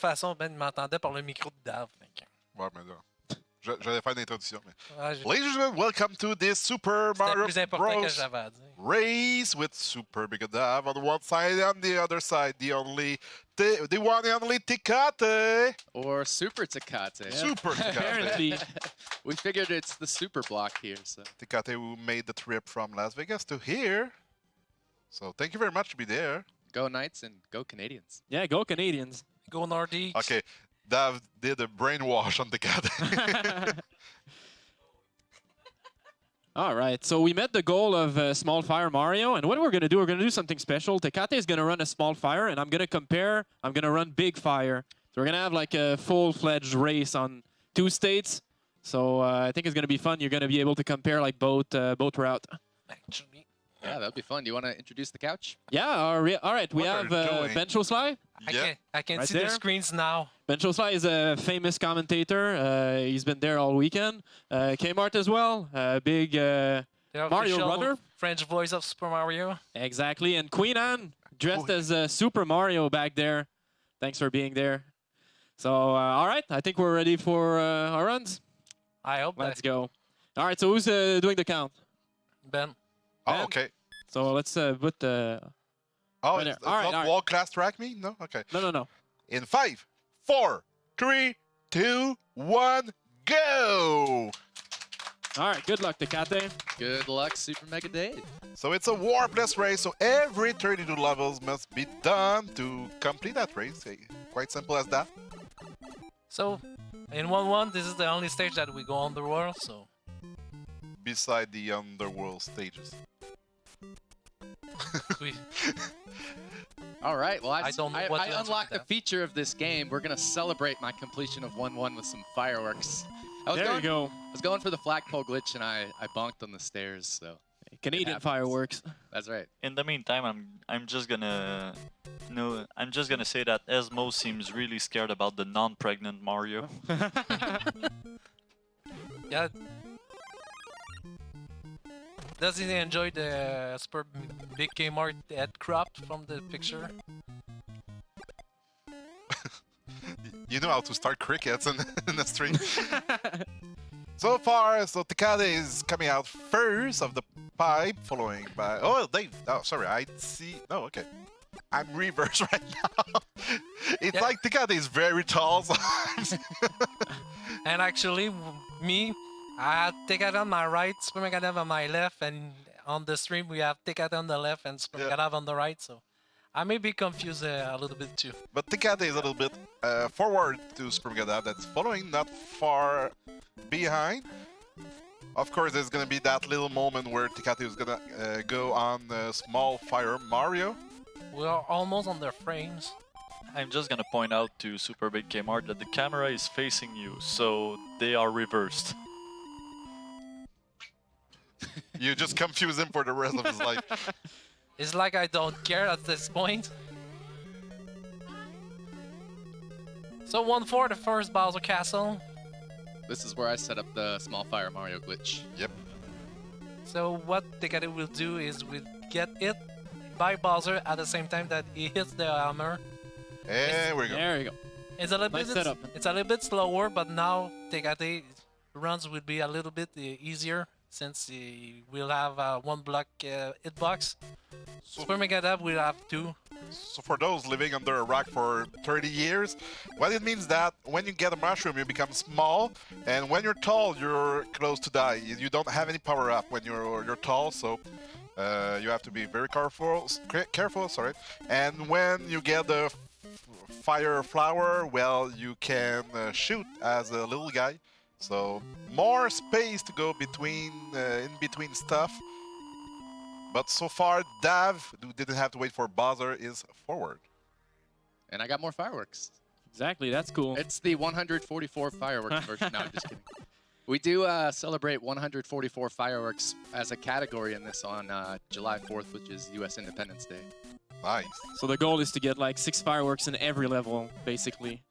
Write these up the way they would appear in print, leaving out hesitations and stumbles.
façon, Ben m'entendait par le micro de Dav. Ouais, mais là, j'allais faire une introduction. Mais... Ouais, Ladies and gentlemen, welcome to this Super Mario plus important que Bros. j'avais à dire. Race with SuperMegaDav on one side and on the other side, the one and only Tecate. Or Super Tecate. Yeah. Super Tecate. Apparently. We figured it's the super block here, so. Tecate who made the trip from Las Vegas to here. So thank you very much to be there. Go Knights and go Canadians. Yeah, go Canadians. Go Nordiques. Okay, Dav did a brainwash on Tecate. All right, so we met the goal of Small Fire Mario, and what we're going to do something special. Tecate is going to run a Small Fire, and I'm going to run Big Fire. So we're going to have like a full-fledged race on 2 states. So I think it's going to be fun. You're going to be able to compare like both route. Actually, Yeah, that'd be fun. Do you want to introduce the couch? Yeah, all right. We What have are you doing? Ben Choslai. I can Right see there. the screens now. Ben Choslai is a famous commentator. He's been there all weekend. Kmart as well, big The Mario official runner. French voice of Super Mario. Exactly, and Queen Anne dressed as Super Mario back there. Thanks for being there. So, all right, I think we're ready for our runs. I hope Let's that go. All right, so who's doing the count? Ben. Oh, okay. So let's put the... Oh, Right there. it's All right, not all right. wall class track me? No? Okay. No. In 5, 4, 3, 2, 1, go! All right, good luck, Tecate. Good luck, Super Mega Dave. So it's a warpless race, so every 32 levels must be done to complete that race. Quite simple as that. So, in 1-1, this is the only stage that we go underworld, so... Beside the underworld stages. we, All right, well, I don't know what I to answer unlocked to the that. feature of this game. We're going to celebrate my completion of 1-1 with some fireworks. There you go. I was going for the flagpole glitch, and I bonked on the stairs, so Canadian happens. fireworks. that's right. In the meantime, I'm just gonna say that Esmo seems really scared about the non-pregnant Mario. yeah. Does he enjoy the Super Big Kmart head cropped from the picture? You know how to start crickets in the stream. So far, so Tecate is coming out first of the pipe, following by... Oh, Dave. Oh, sorry, I see... No, okay. I'm reverse right now. It's Yeah. like Tecate is very tall. So And actually, me, I had Tecate on my right, SuperMegaDav on my left, and on the stream we have Tecate on the left and SuperMegaDav on the right, so I may be confused a little bit too. But Tecate is a little bit forward to SuperMegaDav. That's following, not far behind. Of course, there's gonna be that little moment where Tecate is gonna go on Small Fire Mario. We are almost on their frames. I'm just gonna point out to Super Big Kmart that the camera is facing you, so they are reversed. You just confuse him for the rest of his life. It's like I don't care at this point. So 1-4, the first Bowser Castle. This is where I set up the small fire Mario glitch. Yep. So what Tecate will do is we'll get hit by Bowser at the same time that he hits the hammer. There we go. There you go. It's a little Nice bit setup. It's a little bit slower, but now Tecate runs will be a little bit easier since he will have one block hitbox. SuperMegaDav will have 2. So for those living under a rock for 30 years, what it means that when you get a mushroom, you become small, and when you're tall, you're close to die. You don't have any power up when you're tall, so you have to be very careful. Sorry. And when you get the fire flower, well, you can shoot as a little guy. So more space to go between in between stuff. But so far, Dav, who didn't have to wait for Bowser, is forward. And I got more fireworks. Exactly, that's cool. It's the 144 fireworks version. No, I'm just kidding. We do celebrate 144 fireworks as a category in this on July 4th, which is U.S. Independence Day. Nice. So the goal is to get like 6 fireworks in every level, basically.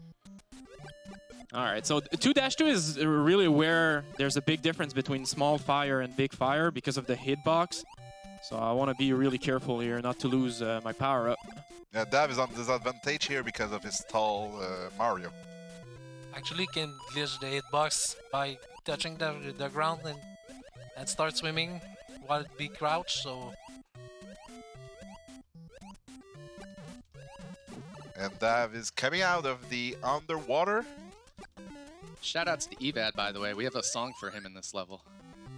All right, so 2-2 is really where there's a big difference between small fire and big fire because of the hitbox. So I want to be really careful here not to lose my power up. Yeah, Dav is on disadvantage here because of his tall Mario. Actually, can glitch the hitbox by touching the ground and start swimming while it be crouched. So And Dav is coming out of the underwater. Shoutouts to Evad, by the way. We have a song for him in this level,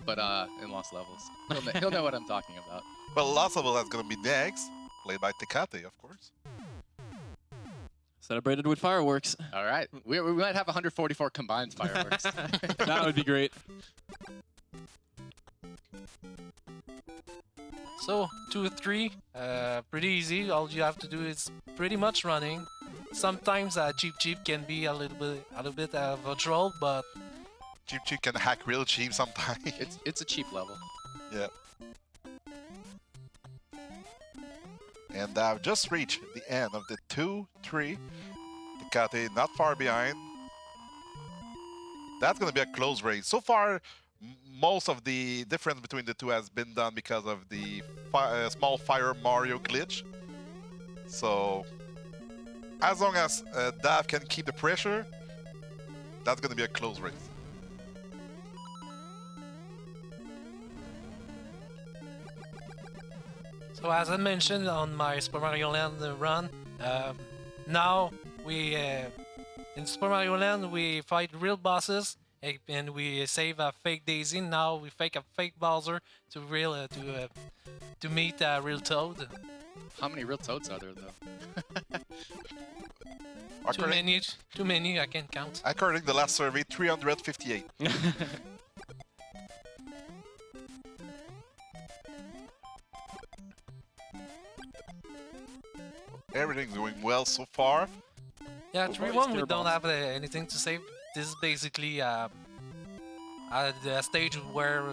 but in Lost Levels. He'll know what I'm talking about. Well, Lost Level is going to be next, played by Tecate, of course. Celebrated with fireworks. All right, we might have 144 combined fireworks. That would be great. So 2 3, pretty easy. All you have to do is pretty much running. Sometimes cheap can be a little bit of a troll, but Cheap can hack real cheap sometimes. it's a cheap level. Yeah. And I've just reached the end of the 2-3. Tecate not far behind. That's going to be a close race. So far, most of the difference between the two has been done because of the small fire Mario glitch. So, as long as Dav can keep the pressure, that's going to be a close race. so as I mentioned on my Super Mario Land run, now we in Super Mario Land we fight real bosses and we save a fake Daisy. Now we fake a fake Bowser to meet a real Toad. How many real toads are there, though? Too many. I can't count. According to the last survey, 358. Everything's going well so far. Yeah, Oh, 3-1 we still don't boss. have anything to save. This is basically the stage where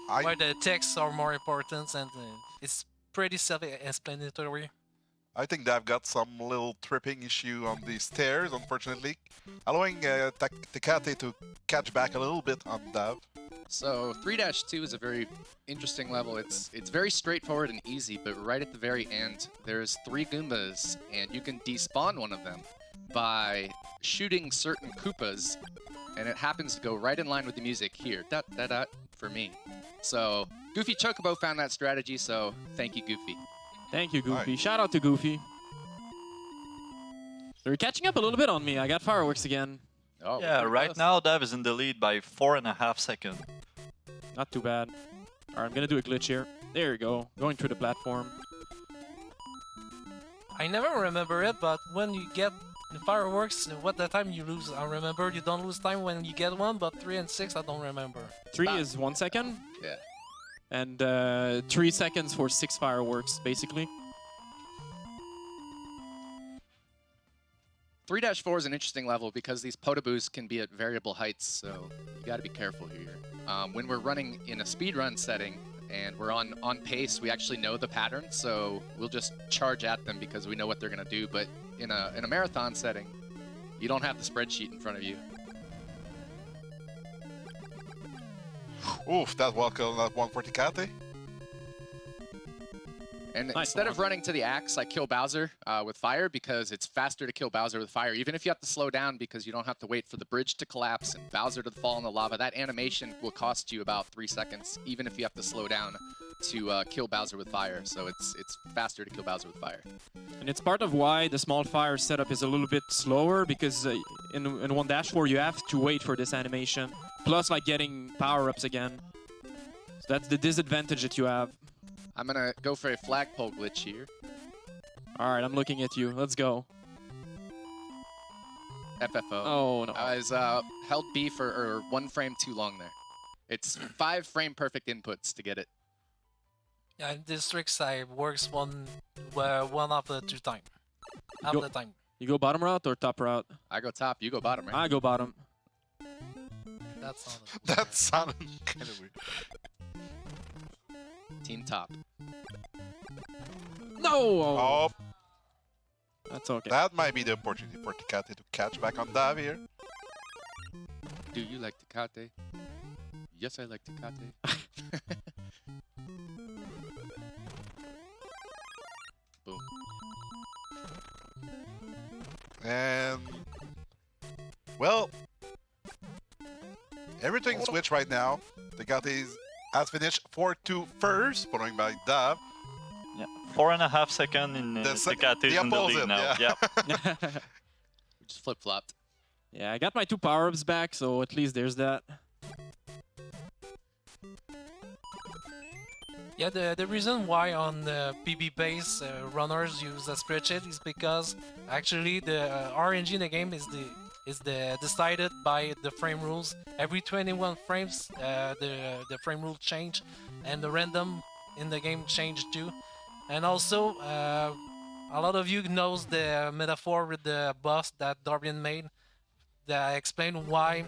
the texts are more important and it's pretty self-explanatory. I think they've got some little tripping issue on the stairs, unfortunately, allowing Tecate to catch back a little bit on Dav. So 3-2 is a very interesting level. It's very straightforward and easy, but right at the very end, there's 3 Goombas, and you can despawn one of them by shooting certain Koopas, and it happens to go right in line with the music here. Da for me. So Goofy Chocobo found that strategy, so thank you, Goofy. Thank you, Goofy. Right. Shout out to Goofy. They're catching up a little bit on me. I got fireworks again. Oh, we're Yeah, pretty right close. now Dav is in the lead by 4.5 seconds. Not too bad. All right, I'm going to do a glitch here. There you go. Going through the platform. I never remember it, but when you get the fireworks, what the time you lose, I remember you don't lose time when you get one, but 3 and 6, I don't remember. 3 is 1 second. Yeah. And 3 seconds for 6 fireworks, basically. 3-4 is an interesting level because these potaboos can be at variable heights, so you got to be careful here. When we're running in a speedrun setting and we're on pace, we actually know the pattern, so we'll just charge at them because we know what they're going to do. But in a marathon setting, you don't have the spreadsheet in front of you. Oof, that welcome, that one for Tecate. And Nice instead one. of running to the axe, I kill Bowser with fire because it's faster to kill Bowser with fire, even if you have to slow down because you don't have to wait for the bridge to collapse and Bowser to fall in the lava. That animation will cost you about 3 seconds, even if you have to slow down to kill Bowser with fire. So it's faster to kill Bowser with fire. And it's part of why the small fire setup is a little bit slower, because in 1-4 you have to wait for this animation. Plus, like, getting power-ups again. So that's the disadvantage that you have. I'm going to go for a flagpole glitch here. All right, I'm looking at you. Let's go. FFO. Oh, no. I was held B for 1 frame too long there. It's 5 frame perfect inputs to get it. Yeah, in districts I works one of the 2 time. Half Yo- the time. You go bottom route or top route? I go top, you go bottom, right? I go bottom. That's not it. That sounded kind of weird. Team top. No! Oh, That's okay. that might be the opportunity for Tecate to catch back on Dav here. Do you like Tecate? Yes, I like Tecate. Boom. And well, everything's switched right now. Tecate has finished 4-2 first, following by Dav. Yeah, 4.5 seconds in Tecate the in the lead opposite, now. yeah. We just flip-flopped. Yeah, I got my 2 power-ups back, so at least there's that. Yeah, the reason why on the PB base runners use a spreadsheet is because actually the RNG in the game is decided by the frame rules. Every 21 frames, the frame rule change, and the random in the game change too. And also, a lot of you knows the metaphor with the boss that Darbian made. That explain why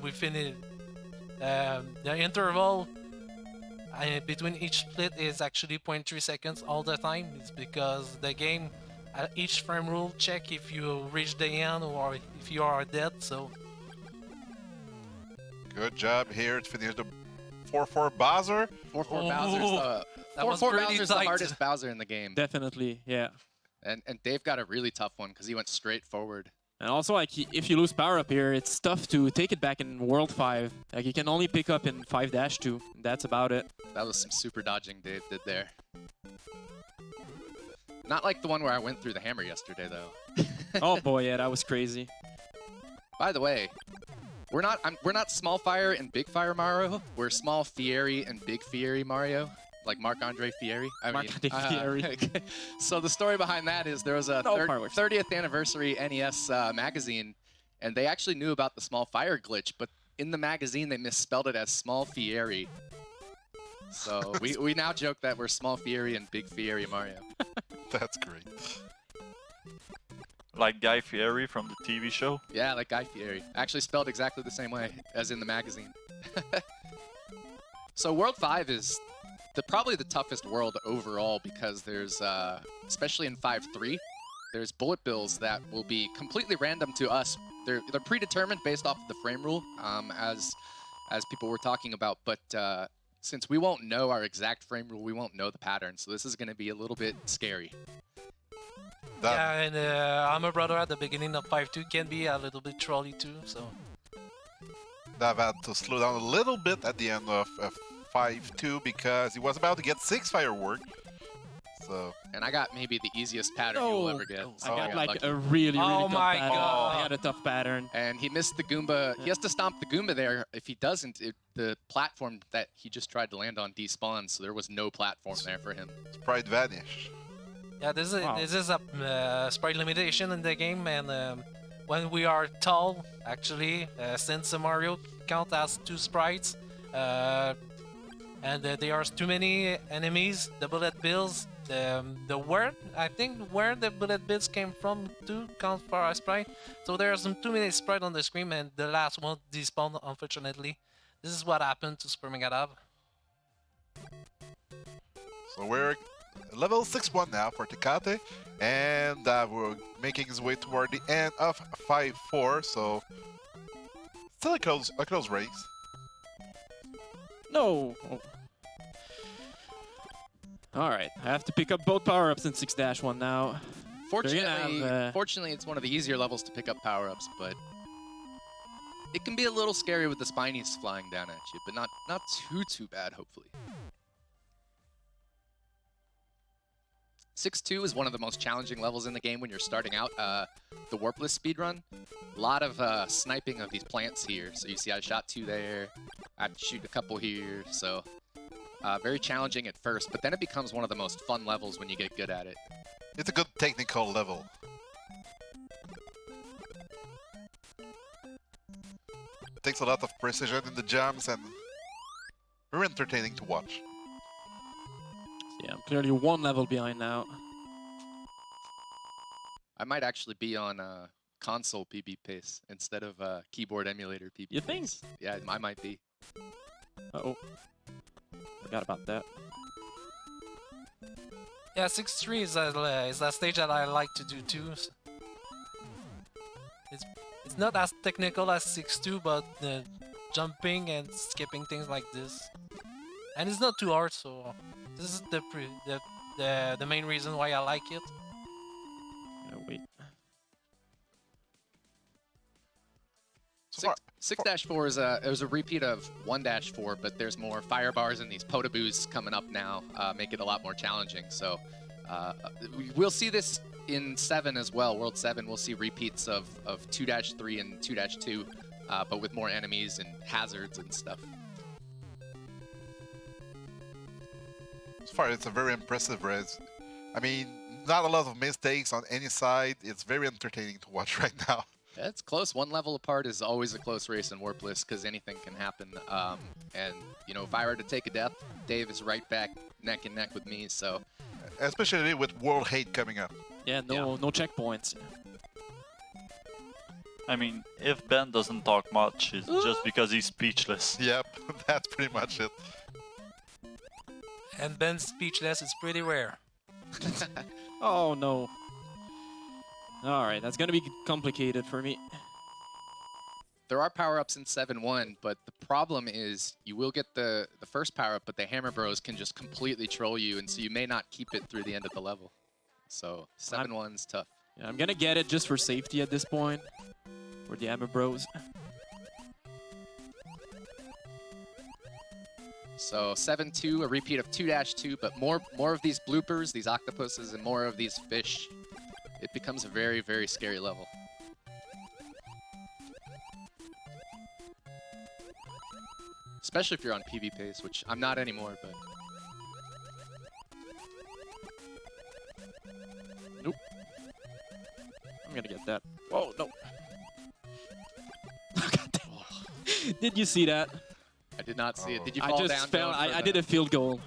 we finished the interval between each split is actually 0.3 seconds all the time. It's because the game, each frame rule check if you reach the end or if you are dead. So Good job here to finish the 4-4 Bowser. 4-4 Oh, Bowser's that was 4-4 pretty Bowser's the tight. hardest Bowser in the game. Definitely, yeah. And Dave got a really tough one because he went straight forward. And also, like, if you lose power up here, it's tough to take it back in World 5. Like, you can only pick up in 5-2. That's about it. That was some super dodging Dave did there. Not like the one where I went through the hammer yesterday, though. Oh boy, yeah, that was crazy. By the way, we're not Small Fire and Big Fire Mario. We're Small Fieri and Big Fieri Mario. Like Marc-Andre Fieri. Marc-Andre Fieri. So the story behind that is there was a 30th anniversary NES magazine, and they actually knew about the Small Fire glitch, but in the magazine they misspelled it as Small Fieri. So we now joke that we're Small Fieri and Big Fieri Mario. That's great. Like Guy Fieri from the TV show. Yeah, like Guy Fieri. Actually spelled exactly the same way as in the magazine. So World 5 is probably the toughest world overall because there's, especially in 5-3, there's bullet bills that will be completely random to us. They're predetermined based off of the frame rule, as people were talking about, but since we won't know our exact frame rule, we won't know the pattern, so this is going to be a little bit scary. yeah, and I'm a brother at the beginning of 5-2 can be a little bit trolly too. So Dav had to slow down a little bit at the end of 5-2 because he was about to get 6 firework. So And I got maybe the easiest pattern you'll ever get. I got like lucky. a really, really Oh tough my pattern. God. I got a tough pattern. And he missed the Goomba. He has to stomp the Goomba there. If he doesn't, the platform that he just tried to land on despawns, so there was no platform there for him. Sprite vanished. yeah, this Wow. is a sprite limitation in the game, and when we are tall, actually, since Mario count as 2 sprites, and there are too many enemies, the bullet bills, I think where the bullet bills came from too counts for a sprite. So there's too many sprites on the screen, and the last one despawned, unfortunately. This is what happened to SuperMegaDav. So we're level 6-1 now for Tecate, and we're making his way toward the end of 5-4, so still a close race. No. Oh. All right, I have to pick up both power-ups in 6-1 now. Fortunately, fortunately, it's one of the easier levels to pick up power-ups, but it can be a little scary with the spinies flying down at you, but not too bad, hopefully. 6-2 is one of the most challenging levels in the game when you're starting out. The warpless speedrun, a lot of sniping of these plants here. So you see I shot 2 there, I have to shoot a couple here, so very challenging at first, but then it becomes one of the most fun levels when you get good at it. It's a good technical level. It takes a lot of precision in the jumps and very entertaining to watch. Yeah, I'm clearly 1 level behind now. I might actually be on console PB pace instead of keyboard emulator PB You pace. think? Yeah, I might be. Uh-oh. Forgot about that. Yeah, 6-3 is a stage that I like to do too. It's not as technical as 6-2, but jumping and skipping things like this, and it's not too hard. So this is the main reason why I like it. Wait. So far, 6-4 is it was a repeat of 1-4, but there's more fire bars and these potaboos coming up now, make it a lot more challenging. So we'll see this in 7 as well. World 7, we'll see repeats of 2-3 and 2-2, but with more enemies and hazards and stuff. so far, it's a very impressive race. I mean, not a lot of mistakes on any side. It's very entertaining to watch right now. Yeah, it's close. One level apart is always a close race in Warpless because anything can happen. And, you know, if I were to take a death, Dave is right back neck and neck with me, so... Especially with World 8 coming up. Yeah, no checkpoints. I mean, if Ben doesn't talk much, it's just because he's speechless. Yep, that's pretty much it. And Ben's speechless is pretty rare. Oh no. Alright, that's gonna be complicated for me. There are power-ups in 7-1, but the problem is you will get the first power-up, but the Hammer Bros can just completely troll you, and so you may not keep it through the end of the level. So 7-1's tough. Yeah, I'm gonna get it just for safety at this point. For the Hammer Bros. So 7-2, a repeat of 2-2, but more of these bloopers, these octopuses, and more of these fish. It becomes a very, very scary level. Especially if you're on PV pace, which I'm not anymore, but... Nope. I'm gonna get that. Oh, no. God damn. Did you see that? I did not see it. Did you I fall just down? fell. Dylan, for I the- did a field goal.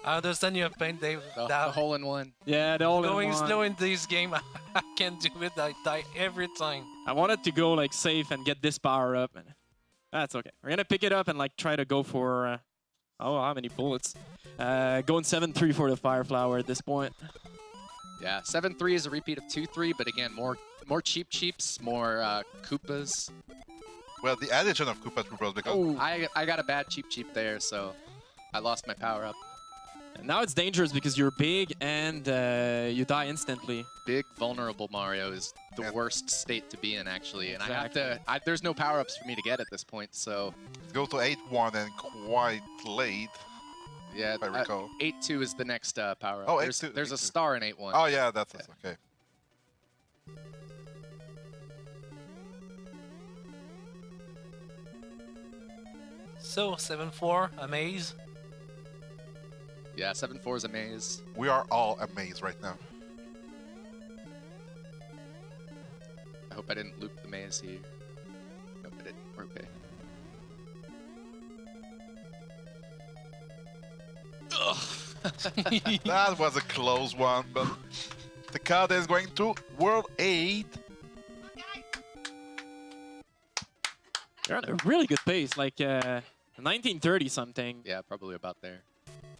I understand you have pain, Dave. the That hole-in-one. Yeah, the all going slow in this game, I can't do it. I die every time. I wanted to go like safe and get this power up, and that's okay. We're gonna pick it up and like try to go for oh, how many bullets? Going 7-3 for the fire flower at this point. Yeah, 7-3 is a repeat of 2-3, but again, more cheeps, more Koopas. Well, the addition of Koopa Troopers because Oh, I got a bad cheap there, so I lost my power up. and now it's dangerous because you're big and you die instantly. Big vulnerable Mario is the And- worst state to be in, actually, and Exactly. there's no power ups for me to get at this point, so it goes to 8-1 and quite late, yeah. if I recall. 8-2 is the next power up. Oh, there's 8-2, there's a 8-2. star in 8-1. Oh yeah, that's okay. So 7-4, amaze. Yeah, 7-4 is a maze. We are all amazed right now. I hope I didn't loop the maze here. Nope, I didn't. We're okay. That was a close one, but Tecate is going to World 8. You're on a really good pace, like 1930 something. Yeah, probably about there.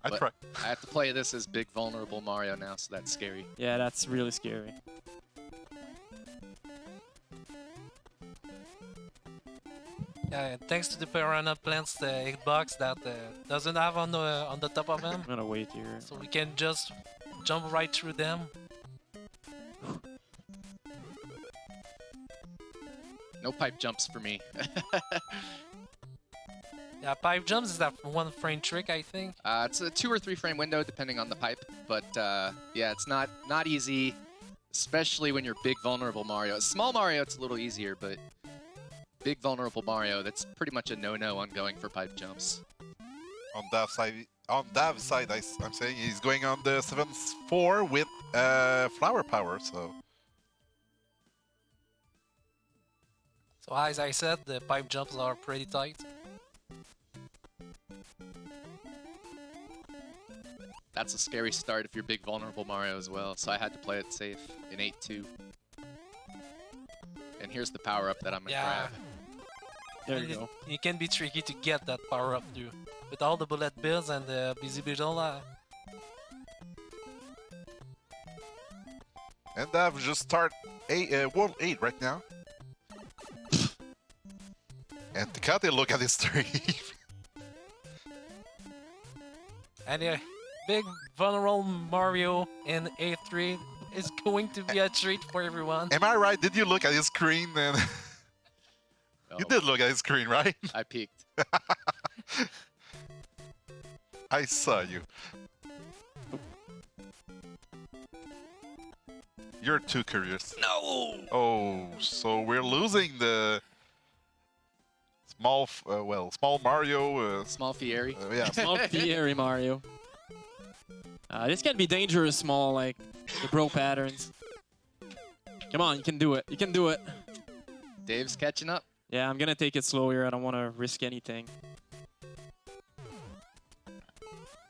I But- try. I have to play this as big vulnerable Mario now, so that's scary. Yeah, that's really scary. Yeah, thanks to the piranha plants, the hitbox that doesn't have on the top of them, I'm gonna wait here. so we can just jump right through them. No pipe jumps for me. Yeah, pipe jumps is that one frame trick, I think. It's a 2 or 3 frame window depending on the pipe, but yeah, it's not easy, especially when you're big vulnerable Mario. Small Mario, it's a little easier, but big vulnerable Mario, that's pretty much a no-no on going for pipe jumps. On Dav's side, I'm saying he's going on the 7-4 with flower power. So As I said, the pipe jumps are pretty tight. That's a scary start if you're big vulnerable Mario as well, so I had to play it safe in 8-2. And here's the power-up that I'm gonna Yeah. grab. There you go. It can be tricky to get that power up too. With all the bullet bills and the busy beetle, and Dav just start World 8 right now. And Tecate, look at his stream. and big vulnerable Mario in A3 is going to be a treat for everyone. Am I right? Did you look at his screen? And You Oh, did look at his screen, right? I peeked. I saw you. You're too curious. No! Oh, so we're losing the small, small Mario. Small Fieri. Yeah, Small Fieri Mario. This can be dangerous, small, like the bro patterns. Come on, you can do it. You can do it. Dave's catching up. Yeah, I'm gonna take it slow here. I don't want to risk anything.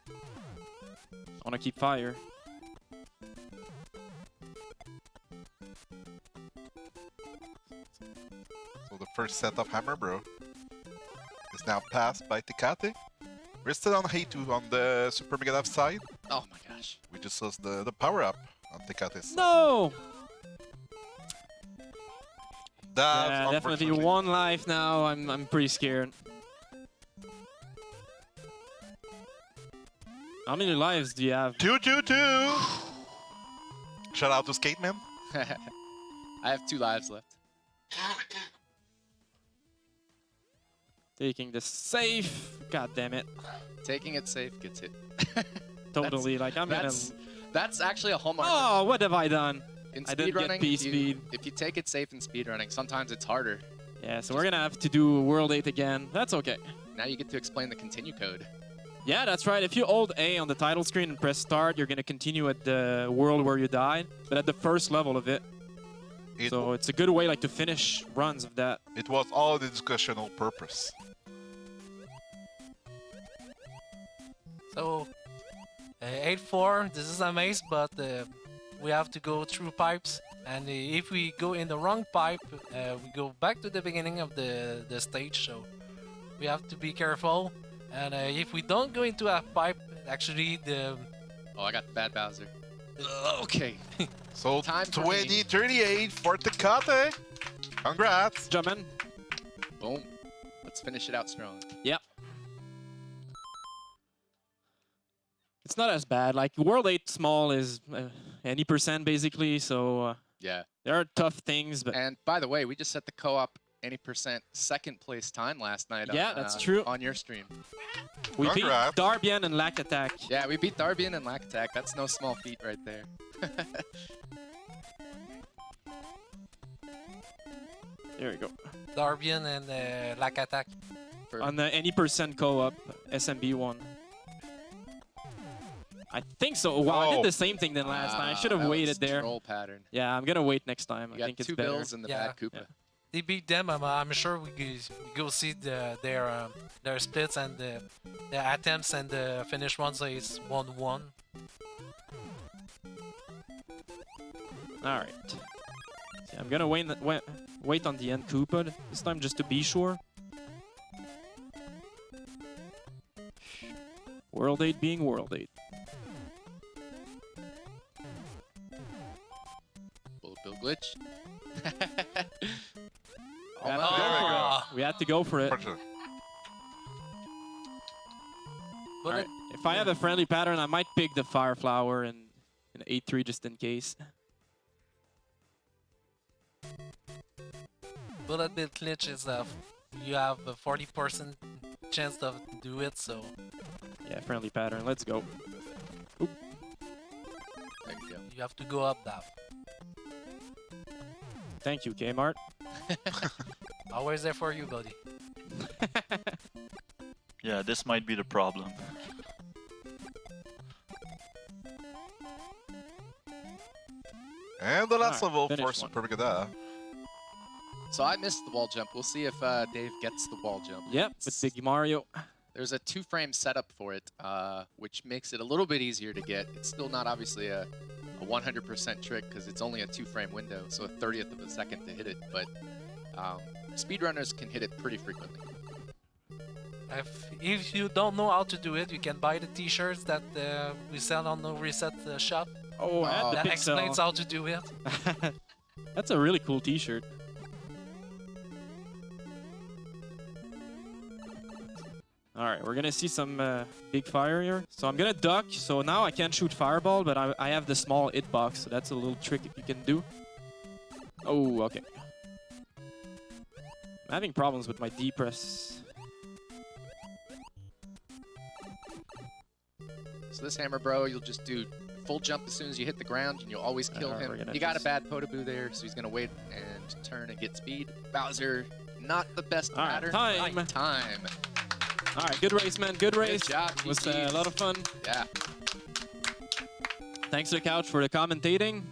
I want to keep fire. so the first set of Hammer Bro is now passed by Tecate. We're still on Hey2 on the SuperMegaDav side. Oh my gosh. We just lost the power up on Tecate's. No! That's Yeah, definitely unfortunately. one life now. I'm pretty scared. How many lives do you have? 2-2-2. Shout out to Skateman. I have 2 lives left. Taking the safe. God damn it. Taking it safe gets hit. Totally. Like I'm gonna. That's actually a hallmark. Oh, what have I done? In I didn't get speedrunning, P if speed. if you take it safe in speedrunning, sometimes it's harder. Yeah, so we're gonna have to do World 8 again. That's okay. Now you get to explain the continue code. Yeah, that's right. If you hold A on the title screen and press start, you're gonna continue at the world where you died, but at the first level of it. So it's a good way like to finish runs of that. It was all the discussional purpose. So, 8-4, this is a maze, but we have to go through pipes. And if we go in the wrong pipe, we go back to the beginning of the stage. So, we have to be careful. And if we don't go into a pipe, actually the... Oh, I got the bad Bowser. Okay. So Time for me. 20-38 for Tecate. Congrats. Jump in. Boom. Let's finish it out strong. Yep. It's not as bad. Like World 8 small is any percent basically, so Yeah. there are tough things, but And by the way, we just set the co-op any percent second place time last night. Yeah, on, that's true. On your stream. we beat Congrats. Darbian and Lack Attack. Yeah, we beat Darbian and Lack Attack. That's no small feat right there. There we go. Darbian and Lack Attack. On the any percent co-op, SMB one. I think so. Wow, I Oh. did the same thing than last time. I should have that waited was there. Troll pattern. Yeah, I'm gonna wait next time. You I got think it's 2 better. bills and the Yeah. bad Koopa. Yeah. They beat them. I'm sure we go see their splits and their attempts and the finish ones is 1-1. All right. See, I'm gonna wait on the end Koopa this time just to be sure. World 8 being World 8. Bullet bill glitch. We had to There we go for go. it. We had to go for it. For sure. But All right. If I have a friendly pattern, I might pick the Fire Flower and an 8-3 just in case. bullet bill glitch is you have a 40% chance to do it, so Yeah, friendly pattern. Let's go. There you go. you have to go up that. Thank you, Kmart. Always there for you, buddy. Yeah, this might be the problem. And the last Alright, level for finish one. SuperMegaDav. So I missed the wall jump. We'll see if Dave gets the wall jump. Yep, with Big Mario. There's a 2-frame setup for it, which makes it a little bit easier to get. It's still not obviously a 100% trick because it's only a 2-frame window, so a 30th of a second to hit it. But speedrunners can hit it pretty frequently. If you don't know how to do it, you can buy the t-shirts that we sell on NoReset shop. Oh, I had the That pixel. explains how to do it. That's a really cool t-shirt. Alright, we're gonna see some big fire here. So I'm gonna duck, so now I can't shoot fireball, but I have the small hitbox, so that's a little trick you can do. Oh, okay. having problems with my D press. So this hammer bro, you'll just do full jump as soon as you hit the ground, and you'll always kill we're him. gonna You got a just- bad Potaboo there, so he's gonna wait and turn and get speed. Bowser, not the best All right, pattern. time. Time. All right, good race, man. Good race. Good job, It was a GGs. lot of fun. Yeah. Thanks to the couch for the commentating.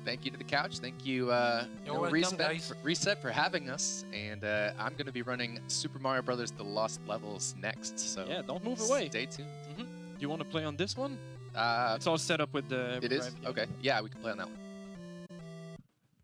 Thank you to the couch. Thank you, You're welcome, guys. Reset for having us. And I'm going to be running Super Mario Brothers: The Lost Levels next. So Yeah, don't move away. Stay tuned. You want to play on this one? Uh, It's all set up with the. it is? drive, yeah. Okay. Yeah, we can play on that one.